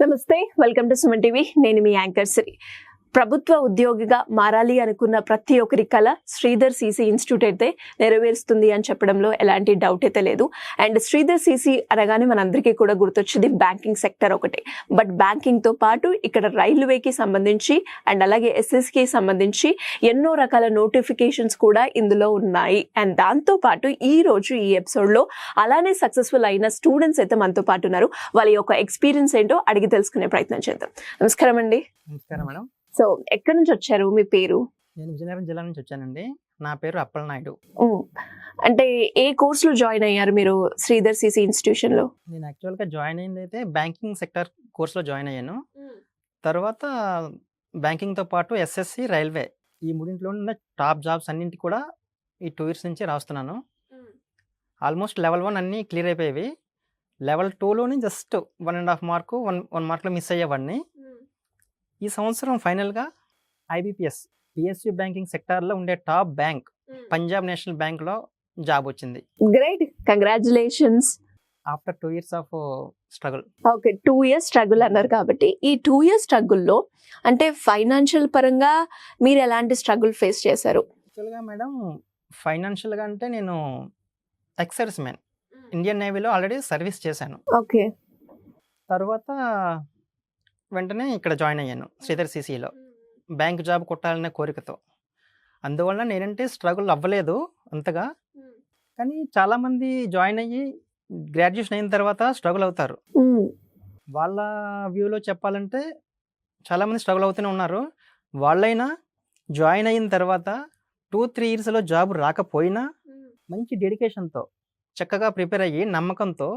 నమస్తే, welcome to Suman TV. నేను మీ anchor Shri. ప్రభుత్వ ఉద్యోగిగా మారాలి అనుకున్న ప్రతి ఒక్కరి కళ శ్రీధర్ సిసి ఇన్స్టిట్యూట్ అయితే నెరవేరుస్తుంది అని చెప్పడంలో ఎలాంటి డౌట్ అయితే లేదు. అండ్ శ్రీధర్ సిసి అనగానే మనందరికీ కూడా గుర్తొచ్చేది బ్యాంకింగ్ సెక్టర్ ఒకటే. బట్ బ్యాంకింగ్ తో పాటు ఇక్కడ రైల్వేకి సంబంధించి అండ్ అలాగే ఎస్ఎస్కి సంబంధించి ఎన్నో రకాల నోటిఫికేషన్స్ కూడా ఇందులో ఉన్నాయి. అండ్ దాంతో పాటు ఈ రోజు ఈ ఎపిసోడ్ లో అలానే సక్సెస్ఫుల్ అయిన స్టూడెంట్స్ అయితే మనతో పాటు ఉన్నారు. వాళ్ళ యొక్క ఎక్స్పీరియన్స్ ఏంటో అడిగి తెలుసుకునే ప్రయత్నం చేద్దాం. నమస్కారం అండి. నమస్కారం మేడం. సో ఎక్కడి నుంచి వచ్చారు? మీ పేరు? నేను విజయనగరం జిల్లా నుంచి వచ్చానండి. నా పేరు అప్పలనాయుడు. అంటే ఏ కోర్స్ లో జాయిన్ అయ్యారు మీరు శ్రీధర్ సిసి ఇన్స్టిట్యూషన్ లో? నేను యాక్చువల్గా జాయిన్ అయింది అయితే బ్యాంకింగ్ సెక్టర్ కోర్సులో జాయిన్ అయ్యాను. తర్వాత బ్యాంకింగ్తో పాటు ఎస్ఎస్సి, రైల్వే ఈ మూడింటిలో ఉన్న టాప్ జాబ్స్ అన్నింటి కూడా ఈ 2 years నుంచి రాస్తున్నాను. ఆల్మోస్ట్ లెవెల్ 1 అన్నీ క్లియర్ అయిపోయేవి. లెవెల్ 2లోని జస్ట్ 1.5 మార్కు 1 మార్కులో మిస్ అయ్యేవాడిని. ఈ సంవత్సరం ఫైనల్గా ఐబిపిఎస్ పిఎస్యు బ్యాంకింగ్ సెక్టార్లో ఉండే టాప్ బ్యాంక్ పంజాబ్ నేషనల్ బ్యాంక్లో జాబ్ వచ్చింది. Great, congratulations. After 2 years of struggle. Okay, 2 years struggle అన్నారు కాబట్టి ఈ 2 years స్ట్రగుల్లో అంటే ఫైనాన్షియల్ పరంగా మీరు ఎలాంటి స్ట్రగుల్ ఫేస్ చేశారు? యాక్చువల్గా మేడం ఫైనాన్షియల్గా అంటే నేను ఎక్స్ మ్యాన్ ఇండియన్ నేవీలో ఆల్రెడీ సర్వీస్ చేశాను. ఓకే. తర్వాత వెంటనే ఇక్కడ జాయిన్ అయ్యాను శ్రీధర్ సిసిలో బ్యాంక్ జాబ్ కొట్టాలనే కోరికతో. అందువల్ల నేనంటే స్ట్రగుల్ అవ్వలేదు అంతగా. కానీ చాలామంది జాయిన్ అయ్యి గ్రాడ్యుయేషన్ అయిన తర్వాత స్ట్రగుల్ అవుతారు. వాళ్ళ వ్యూలో చెప్పాలంటే చాలామంది స్ట్రగుల్ అవుతూనే ఉన్నారు. వాళ్ళైనా జాయిన్ అయిన తర్వాత 2-3 yearsలో జాబ్ రాకపోయినా మంచి డెడికేషన్తో చక్కగా ప్రిపేర్ అయ్యి నమ్మకంతో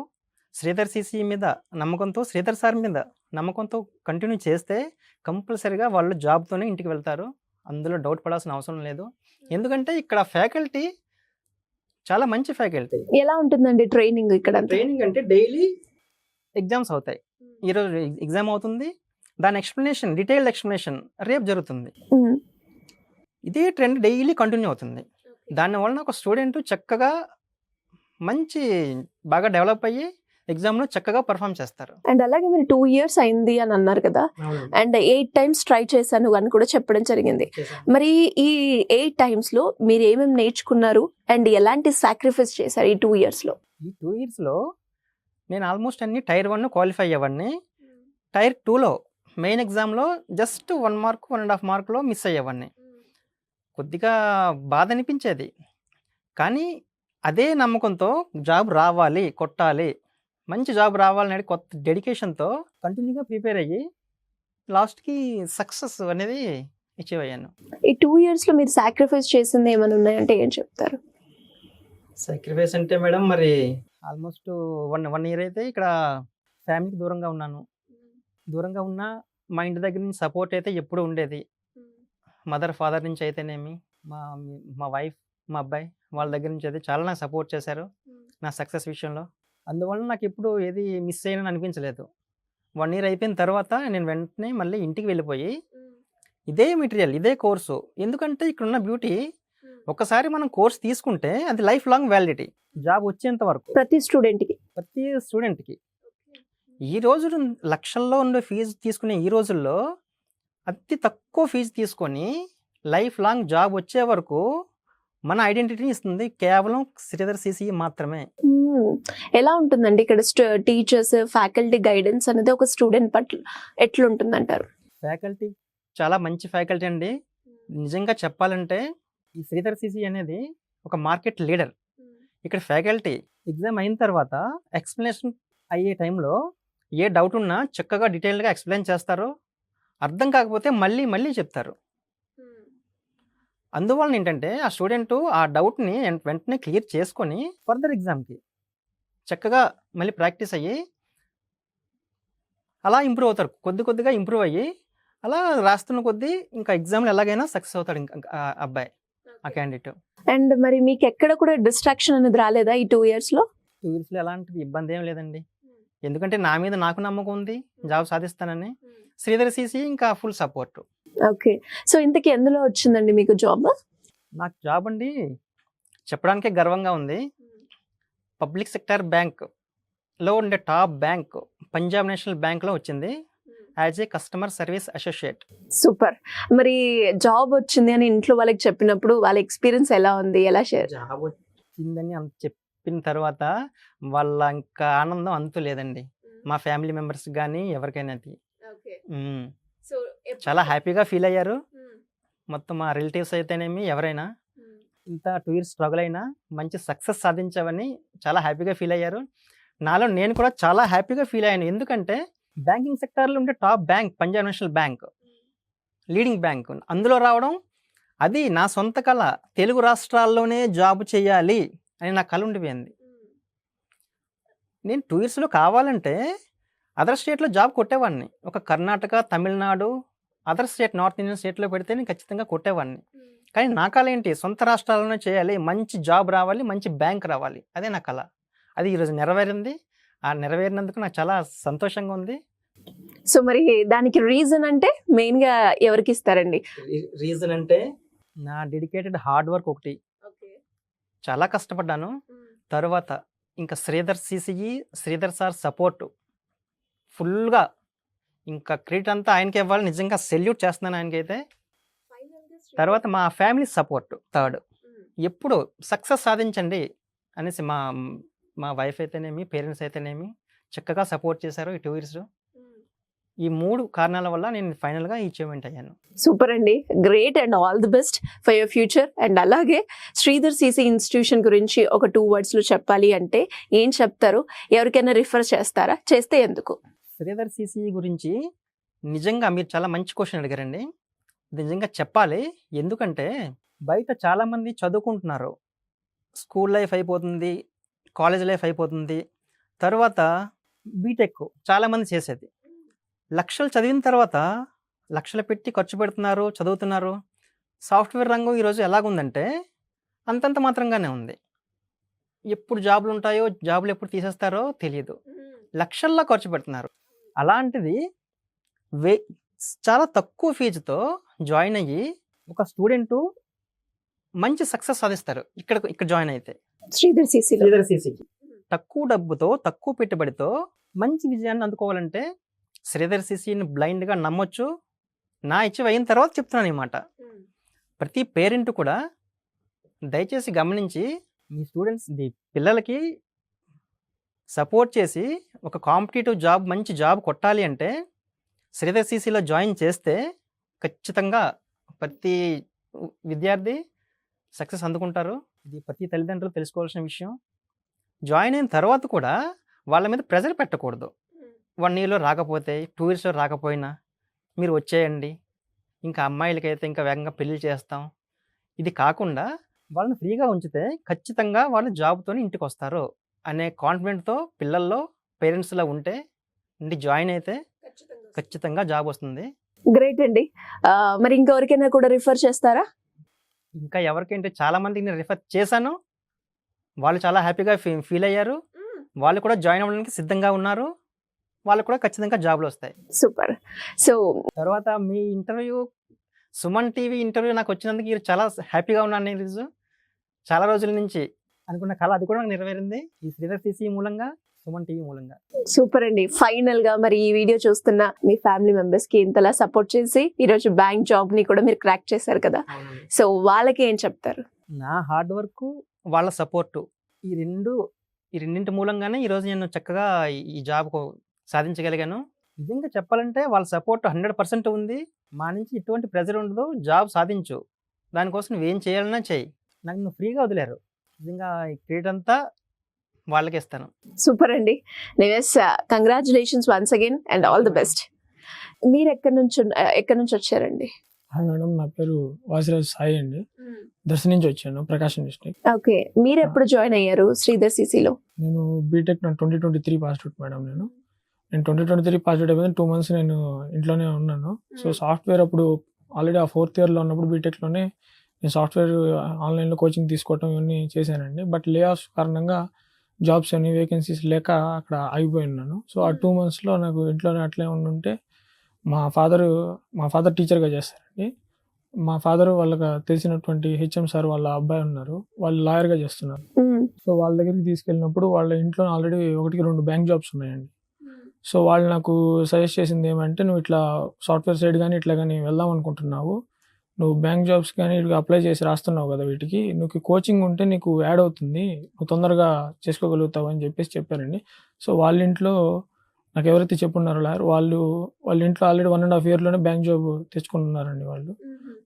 శ్రీధర్ సిసి మీద నమ్మకంతో, శ్రీధర్ సార్ మీద నమ్మకంతో కంటిన్యూ చేస్తే కంపల్సరీగా వాళ్ళు జాబ్తోనే ఇంటికి వెళ్తారు. అందులో డౌట్ పడాల్సిన అవసరం లేదు. ఎందుకంటే ఇక్కడ ఫ్యాకల్టీ చాలా మంచి ఫ్యాకల్టీ. ఎలా ఉంటుందండి ట్రైనింగ్ ఇక్కడ? ట్రైనింగ్ అంటే డైలీ ఎగ్జామ్స్ అవుతాయి. ఈరోజు ఎగ్జామ్ అవుతుంది, దాని ఎక్స్ప్లెనేషన్, డీటెయిల్డ్ ఎక్స్ప్లెనేషన్ రేపు జరుగుతుంది. ఇదే ట్రెండ్ డైలీ కంటిన్యూ అవుతుంది. దానివలన ఒక స్టూడెంట్ చక్కగా మంచి బాగా డెవలప్ అయ్యి ఎగ్జామ్లో చక్కగా పర్ఫామ్ చేస్తారు. అండ్ అలాగే మీరు 2 years అయింది అని అన్నారు కదా, అండ్ 8 times ట్రై చేశాను అని కూడా చెప్పడం జరిగింది. మరి ఈ 8 timesలో మీరు ఏమేమి నేర్చుకున్నారు అండ్ ఎలాంటి సాక్రిఫైస్ చేశారు ఈ 2 yearsలో? ఈ 2 yearsలో నేను ఆల్మోస్ట్ అన్ని టైర్ 1 క్వాలిఫై అయ్యేవాడిని. టైర్ 2లో మెయిన్ ఎగ్జామ్లో జస్ట్ 1 మార్క్ 1.5 మార్కులో మిస్ అయ్యేవాడిని. కొద్దిగా బాధ అనిపించేది. కానీ అదే నమ్మకంతో జాబ్ రావాలి, కొట్టాలి, మంచి జాబ్ రావాలనేది కొత్త డెడికేషన్తో కంటిన్యూగా ప్రిపేర్ అయ్యి లాస్ట్కి సక్సెస్ అనేది అచీవ్ అయ్యాను. ఈ 2 yearsలో మీరు సాక్రిఫైస్ చేసింది ఏమైనా ఉన్నాయంటే ఏం చెప్తారు? సాక్రిఫైస్ అంటే మేడం మరి ఆల్మోస్ట్ 1 year అయితే ఇక్కడ ఫ్యామిలీకి దూరంగా ఉన్నాను. దూరంగా ఉన్నా మా ఇంటి దగ్గర నుంచి సపోర్ట్ అయితే ఎప్పుడు ఉండేది. మదర్, ఫాదర్ నుంచి అయితేనేమి, మా వైఫ్, మా అబ్బాయి వాళ్ళ దగ్గర నుంచి అయితే చాలా నాకు సపోర్ట్ చేశారు నా సక్సెస్ విషయంలో. అందువల్ల నాకు ఎప్పుడు ఏది మిస్ అయ్యానని అనిపించలేదు. 1 year అయిపోయిన తర్వాత నేను వెంటనే మళ్ళీ ఇంటికి వెళ్ళిపోయి ఇదే మెటీరియల్, ఇదే కోర్సు. ఎందుకంటే ఇక్కడ ఉన్న బ్యూటీ, ఒకసారి మనం కోర్స్ తీసుకుంటే అది లైఫ్ లాంగ్ వ్యాలిడిటీ, జాబ్ వచ్చేంత వరకు ప్రతి స్టూడెంట్కి. ఈ రోజు లక్షల్లో ఉండే ఫీజు తీసుకునే ఈ రోజుల్లో అతి తక్కువ ఫీజు తీసుకొని లైఫ్ లాంగ్ జాబ్ వచ్చే వరకు మన ఐడెంటిటీని ఇస్తుంది కేవలం శ్రీధర్ సిసి మాత్రమే. ఎలా ఉంటుందండి ఇక్కడ టీచర్స్, ఫ్యాకల్టీ గైడెన్స్ అనేది ఒక స్టూడెంట్ పట్ల ఎట్లుంటుందంటారు? ఫ్యాకల్టీ చాలా మంచి ఫ్యాకల్టీ అండి. నిజంగా చెప్పాలంటే ఈ శ్రీధర్ సిసి అనేది ఒక మార్కెట్ లీడర్. ఇక్కడ ఫ్యాకల్టీ ఎగ్జామ్ అయిన తర్వాత ఎక్స్ప్లెనేషన్ అయ్యే టైంలో ఏ డౌట్ ఉన్నా చక్కగా డీటెయిల్డ్గా ఎక్స్ప్లెయిన్ చేస్తారు. అర్థం కాకపోతే మళ్ళీ మళ్ళీ చెప్తారు. అందువలన ఏంటంటే ఆ స్టూడెంట్ ఆ డౌట్ని వెంటనే క్లియర్ చేసుకొని ఫర్దర్ ఎగ్జామ్కి చక్కగా మళ్ళీ ప్రాక్టీస్ అయ్యి అలా ఇంప్రూవ్ అవుతారు. కొద్దిగా ఇంప్రూవ్ అయ్యి అలా రాస్తున్న కొద్దీ ఇంకా ఎగ్జామ్లో ఎలాగైనా సక్సెస్ అవుతాడు ఇంకా అబ్బాయి, ఆ క్యాండిడేట్. అండ్ మరి మీకు ఎక్కడ కూడా డిస్ట్రాక్షన్ అనేది రాలేదా ఈ 2 yearsలో? 2 yearsలో ఎలాంటి ఇబ్బంది ఏం లేదండి. ఎందుకంటే నా మీద నాకు నమ్మకం ఉంది, జాబ్ సాధిస్తానని. శ్రీధర్ సిసి ఇంకా ఫుల్ సపోర్ట్. ఓకే. సో ఇంతకీ ఎందులో వచ్చిందండి మీకు జాబ్? నాకు జాబ్ అండి చెప్పడానికే గర్వంగా ఉంది. పబ్లిక్ సెక్టర్ బ్యాంక్లో ఉండే టాప్ బ్యాంక్ పంజాబ్ నేషనల్ బ్యాంక్లో వచ్చింది. As a customer service associate. Super. మరి జాబ్ వచ్చింది అని ఇంట్లో వాళ్ళకి చెప్పినప్పుడు వాళ్ళ ఎక్స్పీరియన్స్ ఎలా ఉంది? ఎలా షేర్? జాబ్ వచ్చిందని అంత చెప్పిన తర్వాత వాళ్ళ ఇంకా ఆనందం అంతు లేదండి. మా ఫ్యామిలీ మెంబర్స్ కానీ ఎవరికైనా అది మ్మ్. చాలా హ్యాపీగా ఫీల్ అయ్యారు. మొత్తం మా రిలేటివ్స్ అయితేనేమి ఎవరైనా ఇంత 2 years స్ట్రగుల్ అయినా మంచి సక్సెస్ సాధించావని చాలా హ్యాపీగా ఫీల్ అయ్యారు. నాలో నేను కూడా చాలా హ్యాపీగా ఫీల్ అయ్యాను. ఎందుకంటే బ్యాంకింగ్ సెక్టార్లో ఉండే top bank Punjab national bank, leading bank, అందులో రావడం అది నా సొంత కళ. తెలుగు రాష్ట్రాల్లోనే జాబ్ చేయాలి అని నా కళ ఉండిపోయింది. నేను 2 yearsలో కావాలంటే అదర్ స్టేట్లో జాబ్ కొట్టేవాడిని. ఒక Karnataka, Tamil Nadu, other state, north Indian స్టేట్లో పెడితే నేను ఖచ్చితంగా కొట్టేవాడిని. కానీ నా కళ ఏంటి, సొంత రాష్ట్రాల్లోనే చేయాలి, మంచి జాబ్ రావాలి, మంచి బ్యాంక్ రావాలి, అదే నా కళ. అది ఈరోజు నెరవేరింది. ఆ నెరవేరినందుకు నాకు చాలా సంతోషంగా ఉంది. సో మరి దానికి రీజన్ అంటే మెయిన్ గా ఎవరికి ఇస్తారండి? రీజన్ అంటే నా డెడికేటెడ్ హార్డ్ వర్క్ ఒకటి, చాలా కష్టపడ్డాను. తర్వాత ఇంకా Sridhar CCE, Sridhar sir support ఫుల్గా, ఇంకా క్రెడిట్ అంతా ఆయనకి ఇవ్వాలి. నిజంగా సెల్యూట్ చేస్తున్నాను ఆయనకైతే. తర్వాత మా ఫ్యామిలీ సపోర్ట్ థర్డ్. ఎప్పుడు సక్సెస్ సాధించండి అనేసి మా వైఫ్ అయితేనేమి, పేరెంట్స్ అయితేనేమి చక్కగా సపోర్ట్ చేశారు ఈ 2 years. ఈ 3 కారణాల వల్ల నేను ఫైనల్గా ఈ అచీవ్మెంట్ అయ్యాను. సూపర్ అండి, great and all the best for your future. And అలాగే శ్రీధర్ సిసి ఇన్స్టిట్యూషన్ గురించి ఒక 2 wordsలో చెప్పాలి అంటే ఏం చెప్తారు? ఎవరికైనా రిఫర్ చేస్తారా? చేస్తే ఎందుకు? శ్రీధర్ సిసిఈ గురించి నిజంగా మీరు చాలా మంచి క్వశ్చన్ అడిగారండి. ఇది నిజంగా చెప్పాలి. ఎందుకంటే బయట చాలామంది చదువుకుంటున్నారు, స్కూల్ లైఫ్ అయిపోతుంది, కాలేజ్ లైఫ్ అయిపోతుంది, తర్వాత బీటెక్ చాలామంది చేసేది. లక్షలు చదివిన తర్వాత లక్షలు పెట్టి ఖర్చు పెడుతున్నారు, చదువుతున్నారు. సాఫ్ట్వేర్ రంగం ఈరోజు ఎలాగుందంటే అంతంత మాత్రంగానే ఉంది. ఎప్పుడు జాబులు ఉంటాయో, జాబులు ఎప్పుడు తీసేస్తారో తెలియదు. లక్షల్లో ఖర్చు పెడుతున్నారు. అలాంటిది చాలా తక్కువ ఫీజుతో జాయిన్ అయ్యి ఒక స్టూడెంట్ మంచి సక్సెస్ సాధిస్తారు ఇక్కడ జాయిన్ అయితే. శ్రీధర్ సిసికి తక్కువ డబ్బుతో, తక్కువ పెట్టుబడితో మంచి విజయాన్ని అందుకోవాలంటే శ్రీధర్ సిసిని బ్లైండ్గా నమ్మొచ్చు. నా అచీవ్ అయిన తర్వాత చెప్తున్నాను ఈ మాట. ప్రతి పేరెంట్ కూడా దయచేసి గమనించి మీ స్టూడెంట్స్, పిల్లలకి సపోర్ట్ చేసి ఒక కాంపిటేటివ్ జాబ్, మంచి జాబ్ కొట్టాలి అంటే శ్రీధర్ సిసిలో జాయిన్ చేస్తే ఖచ్చితంగా ప్రతి విద్యార్థి సక్సెస్ అందుకుంటారు. ఇది ప్రతి తల్లిదండ్రులు తెలుసుకోవాల్సిన విషయం. జాయిన్ అయిన తర్వాత కూడా వాళ్ళ మీద ప్రెజర్ పెట్టకూడదు. 1 yearలో రాకపోతే, 2 yearsలో రాకపోయినా మీరు వచ్చేయండి, ఇంకా అమ్మాయిలకైతే ఇంకా వేగంగా పెళ్లి చేస్తాం, ఇది కాకుండా వాళ్ళని ఫ్రీగా ఉంచితే ఖచ్చితంగా వాళ్ళు జాబ్తో ఇంటికి వస్తారు అనే కాన్ఫిడెంట్తో పిల్లల్లో, పేరెంట్స్లో ఉంటే జాయిన్ అయితే ఖచ్చితంగా జాబ్ వస్తుంది. గ్రేట్ అండి. మరి ఇంకెవరికైనా కూడా రిఫర్ చేస్తారా? ఇంకా ఎవరికంటే చాలా మందికి నేను రిఫర్ చేశాను. వాళ్ళు చాలా హ్యాపీగా ఫీల్ అయ్యారు. వాళ్ళు కూడా జాయిన్ అవ్వడానికి సిద్ధంగా ఉన్నారు. వాళ్ళకు కూడా ఖచ్చితంగా జాబ్లు వస్తాయి. సూపర్. సో తర్వాత మీ ఇంటర్వ్యూ, సుమన్ టీవీ ఇంటర్వ్యూ నాకు వచ్చినందుకు మీరు చాలా హ్యాపీగా ఉన్నాను. నేను ఈరోజు చాలా రోజుల నుంచి అనుకున్న కళ అది కూడా నాకు నెరవేరింది ఈ శ్రీధర్ సిసి మూలంగా, సుమన్ టీవీ మూలంగా. సూపర్ అండి. ఫైనల్ గా మరి ఈ వీడియో చూస్తున్న మీ ఫ్యామిలీ మెంబర్స్ కి ఇంతలా సపోర్ట్ చేసి ఈరోజు బ్యాంక్ జాబ్ ని కూడా మీరు క్రాక్ చేశారు కదా, సో వాళ్ళకి ఏం చెప్తారు? నా హార్డ్ వర్క్, వాళ్ళ సపోర్టు, ఈ రెండింటి మూలంగానే ఈరోజు నేను చక్కగా ఈ జాబ్ సాధించగలిగాను. నిజంగా చెప్పాలంటే వాళ్ళ సపోర్ట్ 100% ఉంది. మా నుంచి ఎటువంటి ప్రెజర్ ఉండదు. జాబ్ సాధించు, దానికోసం నువ్వేం చేయాలన్నా చెయ్యి, నన్ను ఫ్రీగా వదిలేరు. నిజంగా ఈ క్రెడిట్ అంతా వాళ్ళకి ఇస్తాను. సూపర్ అండి. Nives, congratulations once again and all the best. మీరు ఎక్కడి నుంచి వచ్చారండి? మేడం, నా పేరు వాసిరాజ్ సాయి అండి. దర్శనం నుంచి వచ్చాను, ప్రకాశం డిస్ట్రిక్ట్. ఓకే, మీరు ఎప్పుడు జాయిన్ అయ్యారు శ్రీధర్ సిసిలో? నేను బీటెక్ 2023 పాస్ అవుట్ మేడం. నేను 2023 పాస్ అవుట్ అయిపోయింది. 2 months నేను ఇంట్లోనే ఉన్నాను. సో సాఫ్ట్వేర్ అప్పుడు ఆల్రెడీ ఆ 4th yearలో ఉన్నప్పుడు బీటెక్లోనే నేను సాఫ్ట్వేర్ ఆన్లైన్లో కోచింగ్ తీసుకోవటం ఇవన్నీ చేశానండి. బట్ లే ఆఫ్స్ కారణంగా జాబ్స్ అన్ని వేకెన్సీస్ లేక అక్కడ ఆగిపోయి ఉన్నాను. సో ఆ 2 monthsలో నాకు ఇంట్లోనే అట్లే ఉండుంటే మా ఫాదర్ టీచర్గా చేస్తారండి. మా ఫాదర్ వాళ్ళకి తెలిసినటువంటి హెచ్ఎం సార్ వాళ్ళ అబ్బాయి ఉన్నారు, వాళ్ళు లాయర్గా చేస్తున్నారు. సో వాళ్ళ దగ్గరికి తీసుకెళ్ళినప్పుడు వాళ్ళ ఇంట్లో ఆల్రెడీ 1-2 బ్యాంక్ జాబ్స్ ఉన్నాయండి. సో వాళ్ళు నాకు సజెస్ట్ చేసింది ఏమంటే, నువ్వు ఇట్లా సాఫ్ట్వేర్ సైడ్ కానీ ఇట్లా కానీ వెళ్దాం అనుకుంటున్నావు, నువ్వు బ్యాంక్ జాబ్స్ కానీ ఇట్లా అప్లై చేసి రాస్తున్నావు కదా, వీటికి నీకు కోచింగ్ ఉంటే నీకు యాడ్ అవుతుంది, నువ్వు తొందరగా చేసుకోగలుగుతావు అని చెప్పేసి చెప్పారండి. సో వాళ్ళ ఇంట్లో నాకు ఎవరైతే చెప్పున్నారో వాళ్ళ ఇంట్లో ఆల్రెడీ 1.5 yearలోనే బ్యాంక్ జాబ్ తెచ్చుకుంటున్నారండి వాళ్ళు.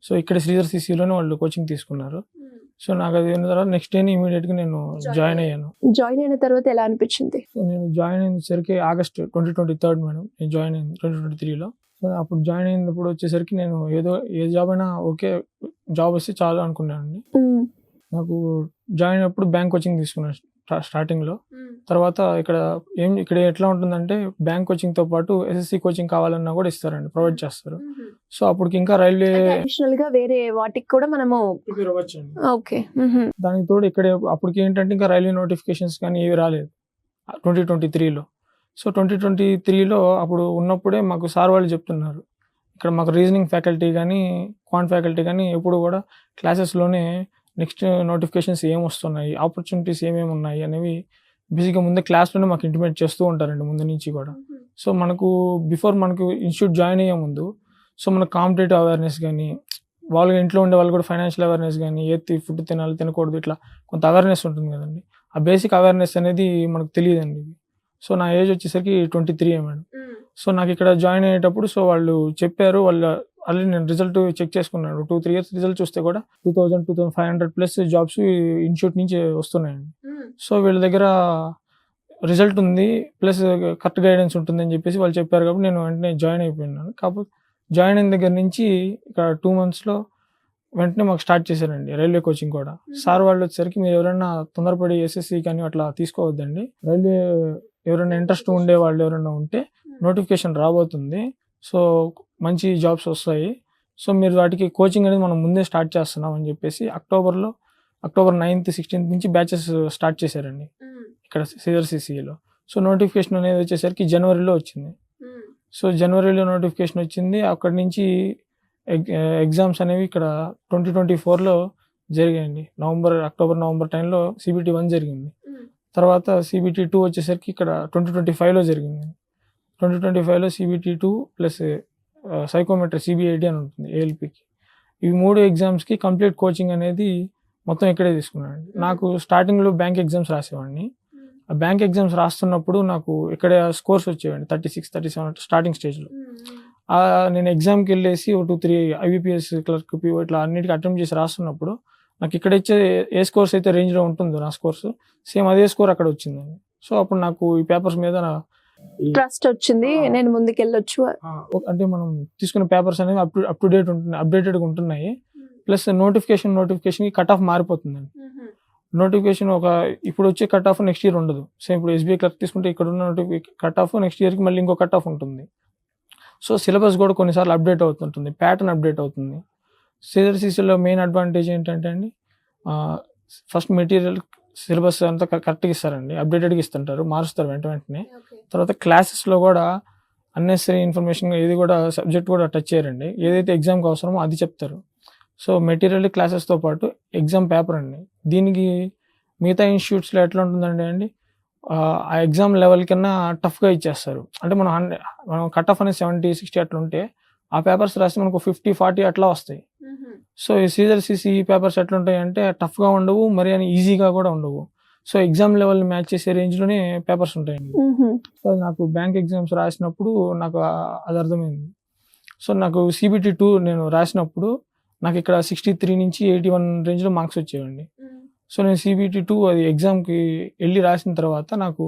సో ఇక్కడ శ్రీధర్ సిసిలోనే వాళ్ళు కోచింగ్ తీసుకున్నారు. సో నాకు అది అయిన తర్వాత నెక్స్ట్ డే ఇమీడియట్గా నేను జాయిన్ అయ్యాను. జాయిన్ అయిన తర్వాత ఎలా అనిపించింది? సో నేను జాయిన్ అయినసరికి ఆగస్ట్ 2023 మేడం నేను జాయిన్ అయింది 2023లో. సో అప్పుడు జాయిన్ అయినప్పుడు వచ్చేసరికి నేను ఏ జాబ్ అయినా ఓకే, జాబ్ వస్తే చాలు అనుకున్నానండి. నాకు జాయిన్ అయినప్పుడు బ్యాంక్ కోచింగ్ తీసుకున్నాను స్టార్టింగ్లో. తర్వాత ఇక్కడ ఎట్లా ఉంటుందంటే, బ్యాంక్ కోచింగ్తో పాటు SSC కోచింగ్ కావాలన్నా కూడా ఇస్తారండి, ప్రొవైడ్ చేస్తారు. సో అప్పటికి ఇంకా రైల్వే అడిషనల్ గా వేరే వాటికి కూడా మనము ప్రిపేర్ అవ్వచ్చండి. ఓకే. దానికి తోడు ఇక్కడ అప్పటికి ఏంటంటే ఇంకా రైల్వే నోటిఫికేషన్స్ కానీ ఏవి రాలేదు 2023లో. సో 2023లో అప్పుడు ఉన్నప్పుడే మాకు సార్ వాళ్ళు చెప్తున్నారు, ఇక్కడ మాకు రీజనింగ్ ఫ్యాకల్టీ కానీ క్వాంట్ ఫ్యాకల్టీ కానీ ఎప్పుడు కూడా క్లాసెస్లోనే నెక్స్ట్ నోటిఫికేషన్స్ ఏం వస్తున్నాయి, ఆపర్చునిటీస్ ఏమేమి ఉన్నాయి అనేవి బేసిక్గా ముందే క్లాస్లోనే మాకు ఇంటిమేట్ చేస్తూ ఉంటారండి ముందు నుంచి కూడా. సో మనకు మనకు ఇన్స్టిట్యూట్ జాయిన్ అయ్యే ముందు సో మనకు కాంపిటేటివ్ అవేర్నెస్ కానీ, వాళ్ళ ఇంట్లో ఉండే వాళ్ళు కూడా ఫైనాన్షియల్ అవేర్నెస్ కానీ, ఫుడ్ తినాలి తినకూడదు ఇట్లా కొంత అవేర్నెస్ ఉంటుంది కదండి. ఆ బేసిక్ అవేర్నెస్ అనేది మనకు తెలియదండి. సో నా ఏజ్ వచ్చేసరికి 23 మేడం. సో నాకు ఇక్కడ జాయిన్ అయ్యేటప్పుడు సో వాళ్ళు చెప్పారు, ఆల్రెడీ నేను రిజల్ట్ చెక్ చేసుకున్నాను. 2-3 years రిజల్ట్ చూస్తే కూడా 2,500+ జాబ్స్ ఇన్స్టిట్యూట్ నుంచి వస్తున్నాయండి. సో వీళ్ళ దగ్గర రిజల్ట్ ఉంది ప్లస్ కరెక్ట్ గైడెన్స్ ఉంటుంది అని చెప్పేసి వాళ్ళు చెప్పారు. కాబట్టి నేను వెంటనే జాయిన్ అయిపోయినాను. కాకపోతే జాయిన్ అయిన దగ్గర నుంచి ఇక్కడ 2 monthsలో వెంటనే మాకు స్టార్ట్ చేశారండి రైల్వే కోచింగ్ కూడా. సార్ వాళ్ళు వచ్చేసరికి, మీరు ఎవరైనా తొందరపడి SSC కానీ అట్లా తీసుకోవద్దండి, రైల్వే ఎవరైనా ఇంట్రెస్ట్ ఉండే వాళ్ళు ఎవరైనా ఉంటే నోటిఫికేషన్ రాబోతుంది, సో మంచి జాబ్స్ వస్తాయి, సో మీరు వాటికి కోచింగ్ అనేది మనం ముందే స్టార్ట్ చేస్తున్నాం అని చెప్పేసి అక్టోబర్ 9th 16th నుంచి బ్యాచెస్ స్టార్ట్ చేశారండి ఇక్కడ శ్రీధర్ సిసిలో. సో నోటిఫికేషన్ అనేది వచ్చేసరికి జనవరిలో వచ్చింది. సో జనవరిలో నోటిఫికేషన్ వచ్చింది. అక్కడి నుంచి ఎగ్జామ్స్ అనేవి ఇక్కడ 2024లో జరిగాయండి. అక్టోబర్ నవంబర్ టైంలో CBT 1 జరిగింది. తర్వాత CBT 2 వచ్చేసరికి ఇక్కడ 2025లో జరిగింది. 2025లో CBT 2 ప్లస్ సైకోమెట్రీ CBID అని ఉంటుంది ALPకి. ఇవి 3 ఎగ్జామ్స్కి కంప్లీట్ కోచింగ్ అనేది మొత్తం ఇక్కడే తీసుకున్నానండి. నాకు స్టార్టింగ్లో బ్యాంక్ ఎగ్జామ్స్ రాసేవాడిని. ఆ బ్యాంక్ ఎగ్జామ్స్ రాస్తున్నప్పుడు నాకు ఇక్కడ స్కోర్స్ వచ్చేవండి 36, 37 స్టార్టింగ్ స్టేజ్లో. నేను ఎగ్జామ్కి వెళ్ళేసి 2-3 IBPS క్లర్క్ PO ఇట్లా అన్నిటికీ అటెంప్ట్ చేసి రాస్తున్నప్పుడు నాకు ఇక్కడ ఇచ్చే ఏ స్కోర్స్ అయితే రేంజ్లో ఉంటుందో నా స్కోర్స్ సేమ్ అదే స్కోర్ అక్కడ వచ్చిందండి. సో అప్పుడు నాకు ఈ పేపర్స్ మీద ట్రస్ట్ వచ్చింది, నేను ముందుకెళ్ళొచ్చు. అంటే మనం తీసుకున్న పేపర్స్ అనేవి అప్ టు డేట్ ఉంటున్నాయి, అప్డేటెడ్గా ఉంటున్నాయి. ప్లస్ నోటిఫికేషన్కి కట్ ఆఫ్ మారిపోతుందండి. నోటిఫికేషన్ ఇప్పుడు వచ్చే కట్ ఆఫ్ నెక్స్ట్ ఇయర్ ఉండదు. సేమ్ ఇప్పుడు SBI క్లర్క్ తీసుకుంటే ఇక్కడ ఉన్న కట్ ఆఫ్ నెక్స్ట్ ఇయర్కి మళ్ళీ ఇంకో కట్ ఆఫ్ ఉంటుంది. సో సిలబస్ కూడా కొన్నిసార్లు అప్డేట్ అవుతుంటుంది, ప్యాటర్న్ అప్డేట్ అవుతుంది. శ్రీధర్ సిసిలో మెయిన్ అడ్వాంటేజ్ ఏంటంటే అండి, ఫస్ట్ మెటీరియల్ సిలబస్ అంతా కరెక్ట్గా ఇస్తారండి, అప్డేటెడ్గా ఇస్తుంటారు, మారుస్తారు వెంటనే. తర్వాత క్లాసెస్లో కూడా అన్నెసరీ ఇన్ఫర్మేషన్ ఏది కూడా సబ్జెక్ట్ కూడా టచ్ చేయరండి, ఏదైతే ఎగ్జామ్కి అవసరమో అది చెప్తారు. సో మెటీరియల్ క్లాసెస్తో పాటు ఎగ్జామ్ పేపర్ అండి. దీనికి మిగతా ఇన్స్టిట్యూట్స్లో ఎట్లా ఉంటుందండి ఆ ఎగ్జామ్ లెవెల్ కన్నా టఫ్గా ఇచ్చేస్తారు. అంటే మనం కట్ ఆఫ్ అనేది 70-60 అట్లా ఉంటే ఆ పేపర్స్ రాస్తే మనకు 50-40 అట్లా వస్తాయి. సో ఈ శ్రీధర్ సిసి పేపర్స్ ఎట్లా ఉంటాయి అంటే టఫ్గా ఉండవు, మరి అని ఈజీగా కూడా ఉండవు. సో ఎగ్జామ్ లెవెల్ మ్యాచ్ చేసే రేంజ్లోనే పేపర్స్ ఉంటాయండి. సో నాకు బ్యాంక్ ఎగ్జామ్స్ రాసినప్పుడు నాకు అది అర్థమైంది. సో నాకు CBT 2 నేను రాసినప్పుడు నాకు ఇక్కడ 63 నుంచి 81 రేంజ్లో మార్క్స్ వచ్చేవండి. సో నేను CBT 2 అది ఎగ్జామ్కి వెళ్ళి రాసిన తర్వాత నాకు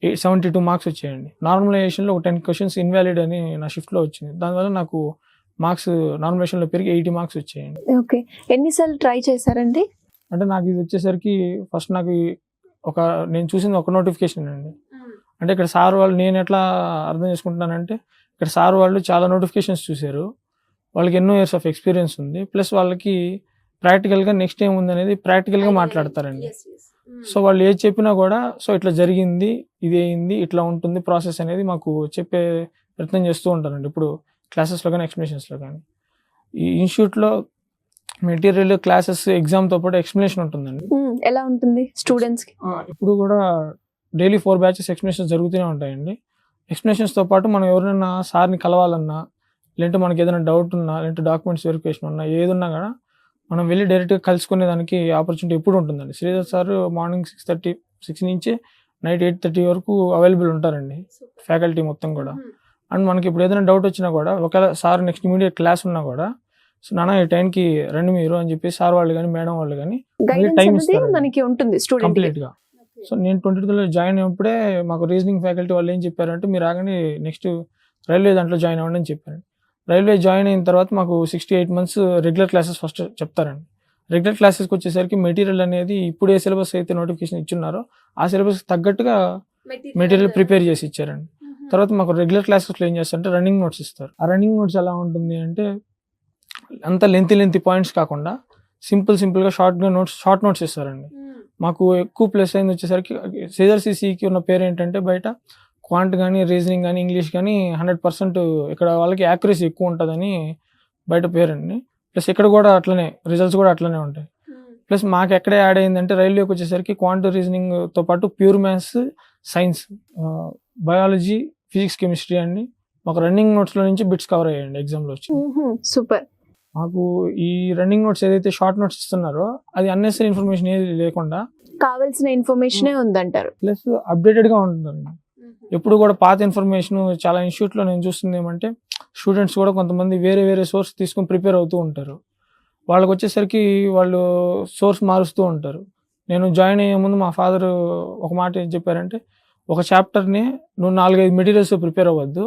72 మార్క్స్ వచ్చాయండి. నార్మలైజేషన్లో 10 questions ఇన్వాలిడ్ అని నా షిఫ్ట్లో వచ్చింది. దానివల్ల నాకు మార్క్స్ నార్మలైజేషన్లో పెరిగి 80 మార్క్స్ వచ్చాయండి. ఓకే, ఎన్నిసార్లు ట్రై చేశారండి? అంటే నాకు ఇది వచ్చేసరికి ఫస్ట్ నాకు నేను చూసింది ఒక నోటిఫికేషన్ అండి. అంటే ఇక్కడ సార్ వాళ్ళు, నేను ఎట్లా అర్థం చేసుకుంటున్నానంటే, ఇక్కడ సార్ వాళ్ళు చాలా నోటిఫికేషన్స్ చూశారు, వాళ్ళకి ఎన్నో ఇయర్స్ ఆఫ్ ఎక్స్పీరియన్స్ ఉంది, ప్లస్ వాళ్ళకి ప్రాక్టికల్గా నెక్స్ట్ ఏం ఉంది అనేది ప్రాక్టికల్గా మాట్లాడతారండి. సో వాళ్ళు ఏది చెప్పినా కూడా సో ఇట్లా జరిగింది, ఇది అయింది, ఇట్లా ఉంటుంది ప్రాసెస్ అనేది మాకు చెప్పే ప్రయత్నం చేస్తూ ఉంటారండి, ఇప్పుడు క్లాసెస్లో కానీ ఎక్స్ప్లెనేషన్స్లో కానీ. ఈ ఇన్స్టిట్యూట్లో మెటీరియల్ క్లాసెస్ ఎగ్జామ్తో పాటు ఎక్స్ప్లెనేషన్ ఉంటుందండి. ఎలా ఉంటుంది స్టూడెంట్స్కి? ఇప్పుడు కూడా డైలీ 4 batches ఎక్స్ప్లెనేషన్స్ జరుగుతూనే ఉంటాయండి. ఎక్స్ప్లెనేషన్స్తో పాటు మనం ఎవరైనా సార్ని కలవాలన్నా, లేదంటే మనకి ఏదైనా డౌట్ ఉన్నా, లేదంటే డాక్యుమెంట్స్ వెరిఫికేషన్ ఉన్నా, ఏది ఉన్నా కూడా మనం వెళ్ళి డైరెక్ట్గా కలుసుకునే దానికి ఆపర్చునిటీ ఎప్పుడు ఉంటుందండి. శ్రీధర్ సార్ మార్నింగ్ 6 నుంచి నైట్ 8:30 వరకు అవైలబుల్ ఉంటారండి, ఫ్యాకల్టీ మొత్తం కూడా. అండ్ మనకి ఇప్పుడు ఏదైనా డౌట్ వచ్చినా కూడా, ఒకవేళ సార్ నెక్స్ట్ ఇమీడియట్ క్లాస్ ఉన్నా కూడా, సో నాన్న ఈ టైంకి రండి మీరు అని చెప్పి సార్ వాళ్ళు కానీ మేడం వాళ్ళు కానీ గైడెన్స్ time అనేది ఇస్తారండి. మనకి ఉంటుంది స్టూడెంట్ కంప్లీట్గా. సో నేను 22లో జాయిన్ అయినప్పుడే మాకు రీజనింగ్ ఫ్యాకల్టీ వాళ్ళు ఏం చెప్పారంటే, మీరు రాగానే నెక్స్ట్ రైల్వే దాంట్లో జాయిన్ అవ్వండి అని చెప్పారు. రైల్వే జాయిన్ అయిన తర్వాత మాకు 6 to 8 months regular classes first చెప్తారండి. రెగ్యులర్ క్లాసెస్కి వచ్చేసరికి మెటీరియల్ అనేది ఇప్పుడు ఏ సిలబస్ అయితే నోటిఫికేషన్ ఇచ్చున్నారో ఆ సిలబస్ తగ్గట్టుగా మెటీరియల్ ప్రిపేర్ చేసి ఇచ్చారండి. తర్వాత మాకు రెగ్యులర్ క్లాసెస్లో ఏం చేస్తారంటే రన్నింగ్ నోట్స్ ఇస్తారు. ఆ రన్నింగ్ నోట్స్ ఎలా ఉంటుంది అంటే, అంత లెంతీ పాయింట్స్ కాకుండా సింపుల్గా షార్ట్ నోట్స్ ఇస్తారండి. మాకు ఎక్కువ ప్లస్ అయింది వచ్చేసరికి శ్రీధర్ సిసికి ఉన్న పేరు ఏంటంటే, బయట క్వాంట్ కానీ రీజనింగ్ కానీ ఇంగ్లీష్ కానీ 100% ఇక్కడ వాళ్ళకి యాక్యురసీ ఎక్కువ ఉంటుందని బయట పేరండి. ప్లస్ ఇక్కడ కూడా అట్లనే రిజల్ట్స్ కూడా అట్లనే ఉంటాయి. ప్లస్ మాకు ఎక్కడే యాడ్ అయిందంటే, రైల్వేకి వచ్చేసరికి క్వాంట్ రీజనింగ్తో పాటు pure maths, science, biology, physics, chemistry అండి మాకు రన్నింగ్ నోట్స్లో నుంచి బిట్స్ కవర్ అయ్యాయండి ఎగ్జామ్లో వచ్చి. సూపర్. మాకు ఈ రన్నింగ్ నోట్స్ ఏదైతే షార్ట్ నోట్స్ ఇస్తున్నారో అది అన్నెసరీ ఇన్ఫర్మేషన్ ఏది లేకుండా కావాల్సిన ఇన్ఫర్మేషనే ఉందంటారు. ప్లస్ అప్డేటెడ్గా ఉంటుందండి. ఎప్పుడు కూడా పాత ఇన్ఫర్మేషన్ చాలా ఇన్స్టిట్యూట్లో నేను చూస్తుంది ఏమంటే, స్టూడెంట్స్ కూడా కొంతమంది వేరే సోర్స్ తీసుకొని ప్రిపేర్ అవుతూ ఉంటారు. వాళ్ళకి వచ్చేసరికి వాళ్ళు సోర్స్ మారుస్తూ ఉంటారు. నేను జాయిన్ అయ్యే ముందు మా ఫాదర్ ఒక మాట ఏం చెప్పారంటే, ఒక చాప్టర్ని నువ్వు 4-5 మెటీరియల్స్ ప్రిపేర్ అవ్వద్దు,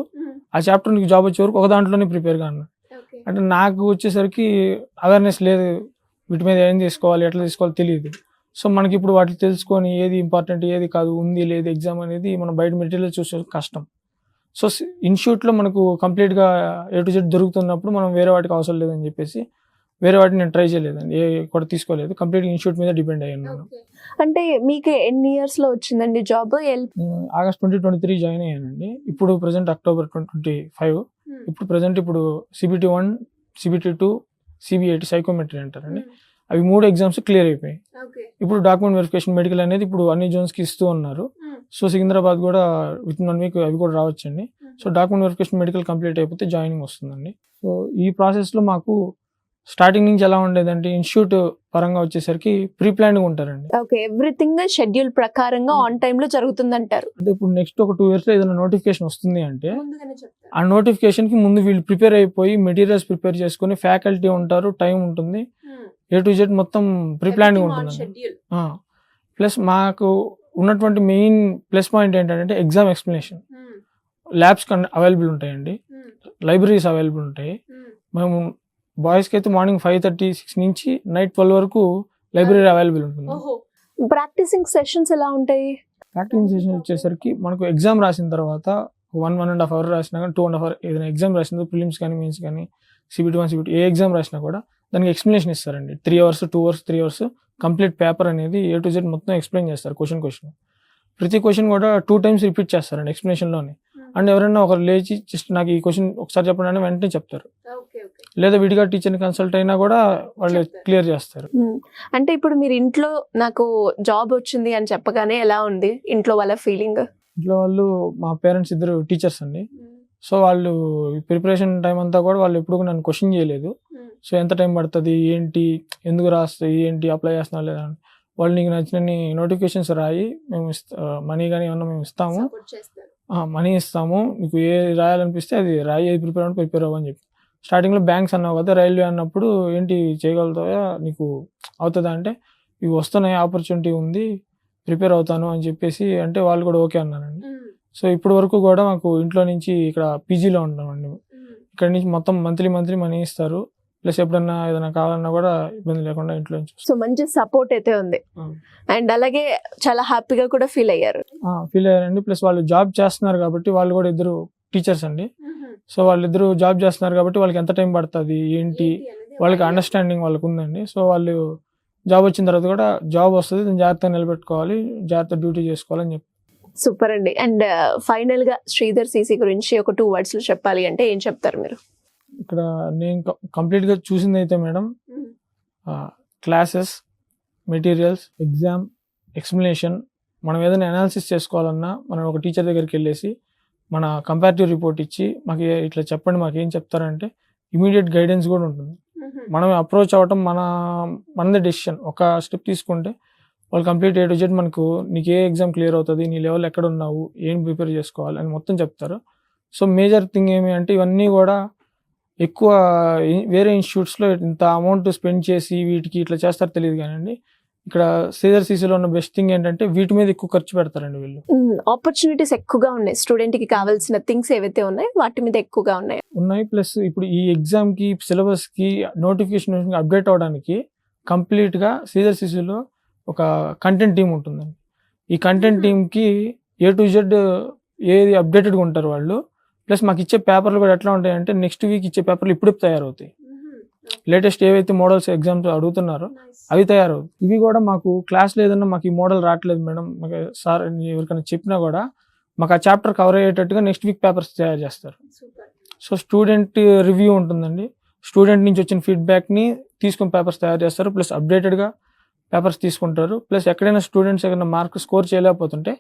ఆ చాప్టర్ నీకు జాబ్ వచ్చే వరకు ఒక దాంట్లోనే ప్రిపేర్గా అన్నా. అంటే నాకు వచ్చేసరికి అవేర్నెస్ లేదు, వీటి మీద ఏం తీసుకోవాలి ఎట్లా తీసుకోవాలి తెలియదు. సో మనకి ఇప్పుడు వాటిని తెలుసుకొని ఏది ఇంపార్టెంట్ ఏది కాదు, ఉంది లేదు ఎగ్జామ్ అనేది మనం బయట మెటీరియల్ చూసే కష్టం. సో ఇన్స్టిట్యూట్లో మనకు కంప్లీట్గా A to Z దొరుకుతున్నప్పుడు మనం వేరే వాటికి అవసరం లేదని చెప్పేసి వేరే వాటిని నేను ట్రై చేయలేదండి, ఏ కూడా తీసుకోలేదు. కంప్లీట్గా ఇన్స్టిట్యూట్ మీద డిపెండ్ అయ్యాను నేను. అంటే మీకు ఎన్ని ఇయర్స్ లో వచ్చిందండి జాబ్? నేను August 2023 జాయిన్ అయ్యానండి. ఇప్పుడు ప్రజెంట్ October 2025. ఇప్పుడు CBT 1, CBT 2, CBAT సైకోమెట్రీ అంటారండి. అవి 3 ఎగ్జామ్స్ క్లియర్ అయిపోయాయి. ఇప్పుడు డాక్యుమెంట్ వెరిఫికేషన్ మెడికల్ అనేది ఇప్పుడు అన్ని జోన్స్కి ఇస్తూ ఉన్నారు. సో సికింద్రాబాద్ కూడా విత్ 1 week అవి కూడా రావచ్చండి. So document verification medical complete అయిపోతే జాయినింగ్ వస్తుందండి. సో ఈ ప్రాసెస్లో మాకు స్టార్టింగ్ నుంచి ఎలా ఉండేదంటే, ఇన్స్టిట్యూట్ పరంగా వచ్చేసరికి ప్రీ ప్లాన్డ్గా ఉంటారండి. ఓకే, ఎవ్రీథింగ్ షెడ్యూల్ ప్రకారంగా ఆన్ టైమ్ లో జరుగుతుందంటారు. అంటే ఇప్పుడు నెక్స్ట్ ఒక 2 years లో ఏదైనా నోటిఫికేషన్ వస్తుంది అంటే, ఆ నోటిఫికేషన్ కి ముందు వీళ్ళు ప్రిపేర్ అయిపోయి మెటీరియల్స్ ప్రిపేర్ చేసుకుని ఫ్యాకల్టీ ఉంటారు, టైం ఉంటుంది, A to Z మొత్తం ప్రీ ప్లాన్డ్గా ఉంటుంది. ప్లస్ మాకు ఉన్నటువంటి మెయిన్ ప్లస్ పాయింట్ ఏంటంటే ఎగ్జామ్ ఎక్స్ప్లెనేషన్, ల్యాబ్స్ అవైలబుల్ ఉంటాయండి, లైబ్రరీస్ అవైలబుల్ ఉంటాయి. మేము బాయ్స్కి అయితే మార్నింగ్ 5:30-6 నుంచి నైట్ 12 వరకు లైబ్రరీ అవైలబుల్ ఉంటుంది. ప్రాక్టీసింగ్ సెషన్స్ ఎలా ఉంటాయి? ప్రాక్టీసింగ్ సెషన్ వచ్చేసరికి మనకు ఎగ్జామ్ రాసిన తర్వాత 1.5 hour రాసినా కానీ 2.5 hour ఏదైనా ఎగ్జామ్ రాసిన ప్రిలిమ్స్ కానీ మెయిన్స్ కానీ CBT 1, CBT ఏ ఎగ్జామ్ రాసినా కూడా దానికి ఎక్స్ప్లెనేషన్ ఇస్తారండి. 3 hours, 2 hours, 3 hours complete paper అనేది A to Z మొత్తం ఎక్స్ప్లెయిన్ చేస్తారు. క్వశ్చన్ ప్రతి క్వశ్చన్ కూడా 2 times రిపీట్ చేస్తారండి ఎక్స్ప్లెనేషన్లోనే. అండ్ ఎవరైనా ఒకరు లేచి జస్ట్ నాకు ఈ క్వశ్చన్ ఒకసారి చెప్పండి అని వెంటనే చెప్తారు, లేదా విడిగా టీచర్ని కన్సల్ట్ అయినా కూడా వాళ్ళు క్లియర్ చేస్తారు. అంటే ఇప్పుడు మీరు ఇంట్లో నాకు జాబ్ వచ్చింది అని చెప్పగానే ఎలా ఉంది ఇంట్లో వాళ్ళ ఫీలింగ్? ఇంట్లో వాళ్ళు, మా పేరెంట్స్ ఇద్దరు టీచర్స్ అండి. సో వాళ్ళు ప్రిపరేషన్ టైం అంతా కూడా వాళ్ళు ఎప్పుడు నన్ను క్వశ్చన్ చేయలేదు. సో ఎంత టైం పడుతుంది, ఏంటి, ఎందుకు రాస్తుంది, ఏంటి అప్లై చేస్తున్నా లేదా అని. వాళ్ళు నీకు నచ్చిన నోటిఫికేషన్స్ రాయి, మేము మనీ కానీ ఏమన్నా మేము ఇస్తాము, మనీ ఇస్తాము, నీకు ఏ రాయాలనిపిస్తే అది రాయి, ఏది ప్రిపేర్ అవ్వని చెప్పి. స్టార్టింగ్లో బ్యాంక్స్ అన్నావు కదా, రైల్వే అన్నప్పుడు ఏంటి చేయగలుగుతావా, నీకు అవుతుందా అంటే, ఇవి వస్తున్నాయి, ఆపర్చునిటీ ఉంది, ప్రిపేర్ అవుతాను అని చెప్పేసి అంటే వాళ్ళు కూడా ఓకే అన్నారండి. సో ఇప్పటి వరకు కూడా మాకు ఇంట్లో నుంచి ఇక్కడ పీజీలో ఉంటామండి, ఇక్కడ నుంచి మొత్తం మంత్లీ మనీ ఇస్తారు. ప్లస్ ఎప్పుడన్నా ఏదైనా కావాలన్నా కూడా ఇబ్బంది లేకుండా ఇంట్లో నుంచి. సో మంచి సపోర్ట్ అయితే ఉంది, అండ్ అలాగే చాలా హ్యాపీగా కూడా ఫీల్ అయ్యారండి. ప్లస్ వాళ్ళు జాబ్ చేస్తున్నారు కాబట్టి, వాళ్ళు కూడా ఇద్దరు టీచర్స్ అండి. సో వాళ్ళిద్దరు జాబ్ చేస్తున్నారు కాబట్టి వాళ్ళకి ఎంత టైం పడుతుంది ఏంటి వాళ్ళకి అండర్స్టాండింగ్ వాళ్ళకు ఉందండి. సో వాళ్ళు జాబ్ వచ్చిన తర్వాత కూడా జాబ్ వస్తుంది, దాన్ని జాగ్రత్తగా నిలబెట్టుకోవాలి, జాగ్రత్త డ్యూటీ చేసుకోవాలని చెప్పి. సూపర్ అండి. అండ్ ఫైనల్ గా శ్రీధర్ సిసి గురించి ఒక 2 words లో చెప్పాలి అంటే ఏం చెప్తారు మీరు? ఇక్కడ నేను కంప్లీట్గా చూసింది అయితే madam, classes, materials, exam, explanation. మనం ఏదైనా అనాలిసిస్ చేసుకోవాలన్నా మనం ఒక టీచర్ దగ్గరికి వెళ్ళేసి మన కంపారిటివ్ రిపోర్ట్ ఇచ్చి మాకు ఇట్లా చెప్పండి, మాకు ఏం చెప్తారంటే ఇమీడియట్ గైడెన్స్ కూడా ఉంటుంది. మనం అప్రోచ్ అవ్వటం మనదే డెసిషన్. ఒక స్టెప్ తీసుకుంటే వాళ్ళు కంప్లీట్ A to Z మనకు నీకు ఏ ఎగ్జామ్ క్లియర్ అవుతుంది, నీ లెవెల్ ఎక్కడ ఉన్నావు, ఏం ప్రిపేర్ చేసుకోవాలి అని మొత్తం చెప్తారు. సో మేజర్ థింగ్ ఏమి అంటే ఇవన్నీ కూడా ఎక్కువ వేరే ఇన్స్టిట్యూట్స్లో ఇంత అమౌంట్ స్పెండ్ చేసి వీటికి ఇట్లా చేస్తారో తెలియదు కానండి, ఇక్కడ శ్రీధర్ సిసిలో ఉన్న బెస్ట్ థింగ్ ఏంటంటే వీటి మీద ఎక్కువ ఖర్చు పెడతారండి వీళ్ళు. ఆపర్చునిటీస్ ఎక్కువగా ఉన్నాయి, స్టూడెంట్ కి కావాల్సిన థింగ్స్ ఏవైతే ఉన్నాయో వాటి మీద ఎక్కువగా ఉన్నాయి. ప్లస్ ఇప్పుడు ఈ ఎగ్జామ్ కి సిలబస్ కి నోటిఫికేషన్ అప్డేట్ అవడానికి కంప్లీట్ గా శ్రీధర్ సిసిలో ఒక కంటెంట్ టీం ఉంటుందండి. ఈ కంటెంట్ టీంకి A to Z ఏది అప్డేటెడ్గా ఉంటారు వాళ్ళు. ప్లస్ మాకు ఇచ్చే పేపర్లు కూడా ఎట్లా ఉంటాయంటే నెక్స్ట్ వీక్ ఇచ్చే పేపర్లు ఇప్పుడు తయారవుతాయి. లేటెస్ట్ ఏవైతే మోడల్స్ ఎగ్జామ్స్ అడుగుతున్నారో అవి తయారవుతాయి. ఇవి కూడా మాకు క్లాస్లో ఏదన్నా మాకు ఈ మోడల్ రావట్లేదు మేడం, మాకు సార్ ఎవరికైనా చెప్పినా కూడా మాకు ఆ చాప్టర్ కవర్ అయ్యేటట్టుగా నెక్స్ట్ వీక్ పేపర్స్ తయారు చేస్తారు. సో స్టూడెంట్ రివ్యూ ఉంటుందండి, స్టూడెంట్ నుంచి వచ్చిన ఫీడ్బ్యాక్ని తీసుకొని పేపర్స్ తయారు చేస్తారు. ప్లస్ అప్డేటెడ్గా పేపర్స్ తీసుకుంటారు. ప్లస్ ఎక్కడైనా స్టూడెంట్స్ ఏదైనా మార్క్ స్కోర్ చేయలేకపోతుంటే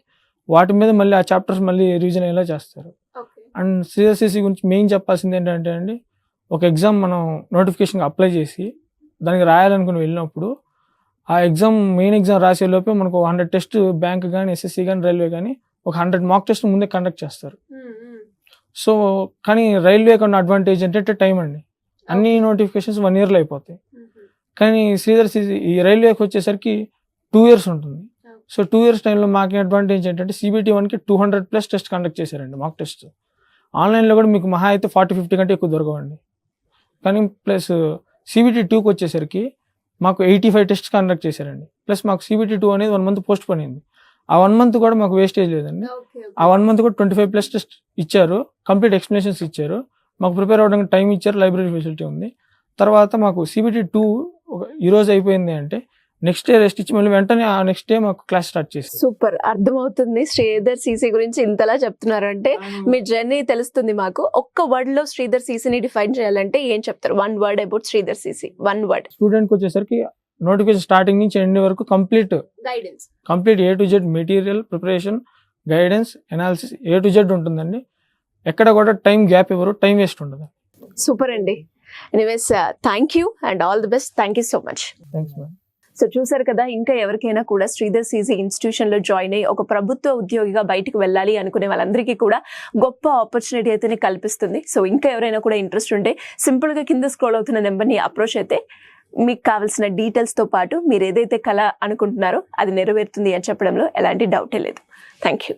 వాటి మీద మళ్ళీ ఆ చాప్టర్స్ మళ్ళీ రివిజన్ అయ్యేలా చేస్తారు. అండ్ సిఎస్సిసి గురించి మెయిన్ చెప్పాల్సింది ఏంటంటే అండి, ఒక ఎగ్జామ్ మనం నోటిఫికేషన్కి అప్లై చేసి దానికి రాయాలనుకుని వెళ్ళినప్పుడు ఆ ఎగ్జామ్ మెయిన్ ఎగ్జామ్ రాసే లోపే మనకు 100 టెస్ట్ బ్యాంక్ కానీ SSC కానీ రైల్వే కానీ ఒక 100 మాక్ టెస్ట్ ముందే కండక్ట్ చేస్తారు. సో కానీ రైల్వేకి ఉన్న అడ్వాంటేజ్ ఏంటంటే టైం అండి, అన్ని నోటిఫికేషన్స్ 1 yearలో అయిపోతాయి. కానీ శ్రీధర్ సిసి ఈ రైల్వేకి వచ్చేసరికి 2 years ఉంటుంది. సో 2 years టైంలో మాకు అడ్వాంటేజ్ ఏంటంటే CBT 1కి 200+ టెస్ట్ కండక్ట్ చేశారండి, మాక్ టెస్ట్. ఆన్లైన్లో కూడా మీకు మహా అయితే 40-50 కంటే ఎక్కువ దొరకవండి. కానీ ప్లస్ CBT 2కి వచ్చేసరికి మాకు 85 టెస్ట్ కండక్ట్ చేశారండి. ప్లస్ మాకు CBT 2 అనేది 1 month పోస్ట్ పోయింది. ఆ 1 month కూడా మాకు వేస్టేజ్ లేదండి. ఆ 1 month కూడా 25+ టెస్ట్ ఇచ్చారు, కంప్లీట్ ఎక్స్ప్లెనేషన్స్ ఇచ్చారు, మాకు ప్రిపేర్ అవ్వడానికి టైం ఇచ్చారు, లైబ్రరీ ఫెసిలిటీ ఉంది. తర్వాత మాకు CBT 2 ఈరోజు అయిపోయింది అంటే నెక్స్ట్ డే రెస్ట్ ఇచ్చి మళ్ళీ వెంటనే ఆ నెక్స్ట్ డే మాకు క్లాస్ స్టార్ట్ చేసి. సూపర్, అర్థమవుతుంది. శ్రీధర్ సిసి గురించి ఇంతలా చెప్తున్నారంటే మీ జర్నీ తెలుస్తుంది మాకు. ఒక్క వర్డ్ లో శ్రీధర్ సిసిని డిఫైన్ చేయాలంటే ఏం చెప్తారు? 1 word about Sridhar CC, 1 word. Student కి వచ్చేసరికి నోటిఫికేషన్ స్టార్టింగ్ నుంచి ఎండ్ వరకు complete A to Z material preparation, guidance, analysis A to Z ఉంటుందండి. ఎక్కడ కూడా టైం గ్యాప్ ఇవ్వరు, టైం వేస్ట్ ఉండదు. సూపర్ అండి. Anyways thank you and all the best. Thank you so much. Thanks ma'am. So చూసారు కదా, ఇంకా ఎవరికైనా కూడా శ్రీధర్ సిసి ఇన్స్టిట్యూషన్లో జాయిన్ అయ్యి ఒక ప్రభుత్వ ఉద్యోగిగా బయటకు వెళ్ళాలి అనుకునే వాళ్ళందరికీ కూడా గొప్ప ఆపర్చునిటీ అయితేనే కల్పిస్తుంది. సో ఇంకా ఎవరైనా కూడా ఇంట్రెస్ట్ ఉంటే సింపుల్గా కింద స్క్రోల్ అవుతున్న నెంబర్ని అప్రోచ్ అయితే మీకు కావాల్సిన డీటెయిల్స్తో పాటు మీరు ఏదైతే కళ అనుకుంటున్నారో అది నెరవేరుతుంది అని చెప్పడంలో ఎలాంటి డౌటే లేదు. Thank you.